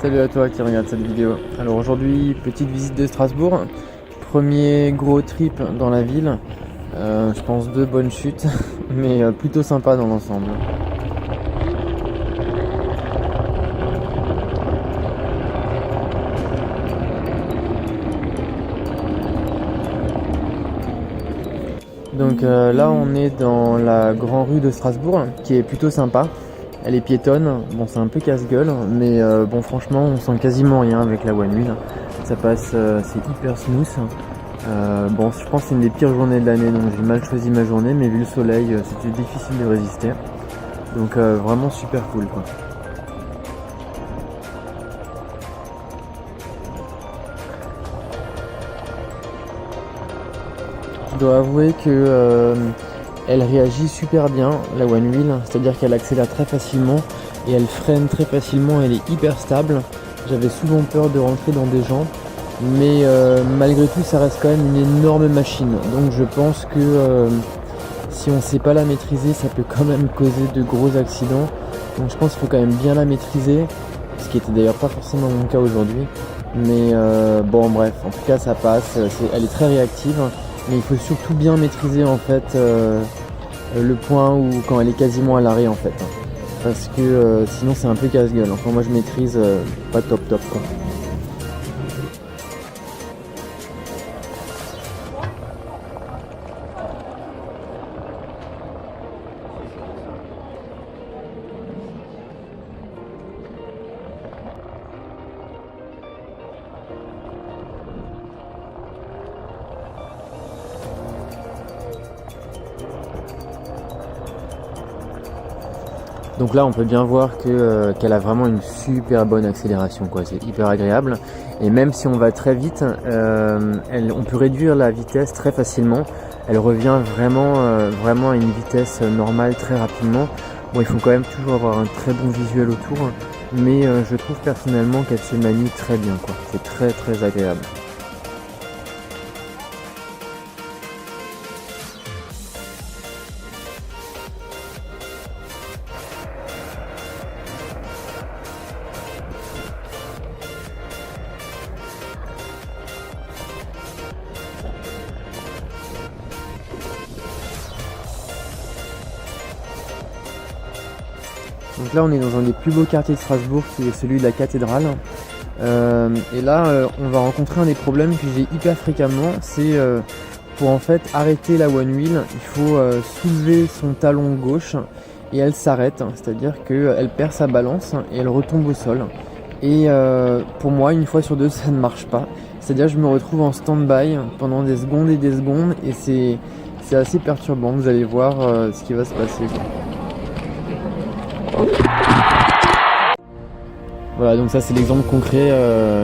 Salut à toi qui regarde cette vidéo. Alors aujourd'hui, petite visite de Strasbourg. Premier gros trip dans la ville. Je pense 2 bonnes chutes, mais plutôt sympa dans l'ensemble. Donc là on est dans la grande rue de Strasbourg qui est plutôt sympa. Elle est piétonne, bon c'est un peu casse-gueule, mais bon franchement on sent quasiment rien avec la One Wheel. Ça passe, c'est hyper smooth. Bon je pense que c'est une des pires journées de l'année, donc j'ai mal choisi ma journée, mais vu le soleil c'était difficile de résister. Donc vraiment super cool quoi. Je dois avouer que elle réagit super bien, la One Wheel, c'est-à-dire qu'elle accélère très facilement et elle freine très facilement, elle est hyper stable. J'avais souvent peur de rentrer dans des gens, mais malgré tout ça reste quand même une énorme machine. Donc je pense que si on ne sait pas la maîtriser, ça peut quand même causer de gros accidents. Donc je pense qu'il faut quand même bien la maîtriser, ce qui était d'ailleurs pas forcément mon cas aujourd'hui. Mais bon bref, en tout cas ça passe, elle est très réactive. Mais il faut surtout bien maîtriser en fait le point où quand elle est quasiment à l'arrêt en fait. Parce que sinon c'est un peu casse-gueule. Enfin moi je maîtrise pas top quoi. Donc là on peut bien voir qu'elle a vraiment une super bonne accélération quoi, c'est hyper agréable. Et même si on va très vite, on peut réduire la vitesse très facilement. Elle revient vraiment à une vitesse normale très rapidement. Bon il faut quand même toujours avoir un très bon visuel autour, mais je trouve personnellement qu'elle se manie très bien quoi, c'est très agréable. Donc là on est dans un des plus beaux quartiers de Strasbourg qui est celui de la cathédrale. Et là on va rencontrer un des problèmes que j'ai hyper fréquemment, c'est pour en fait arrêter la One Wheel, il faut soulever son talon gauche et elle s'arrête, c'est-à-dire qu'elle perd sa balance et elle retombe au sol. Et pour moi une fois sur deux ça ne marche pas, c'est-à-dire je me retrouve en stand-by pendant des secondes et des secondes et c'est assez perturbant, vous allez voir ce qui va se passer. Voilà, donc ça c'est l'exemple concret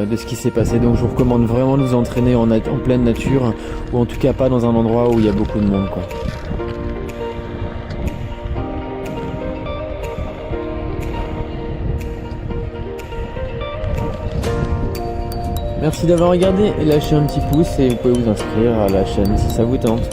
de ce qui s'est passé. Donc je vous recommande vraiment de vous entraîner en pleine nature, ou en tout cas pas dans un endroit où il y a beaucoup de monde quoi. Merci d'avoir regardé et lâché un petit pouce, et vous pouvez vous inscrire à la chaîne si ça vous tente.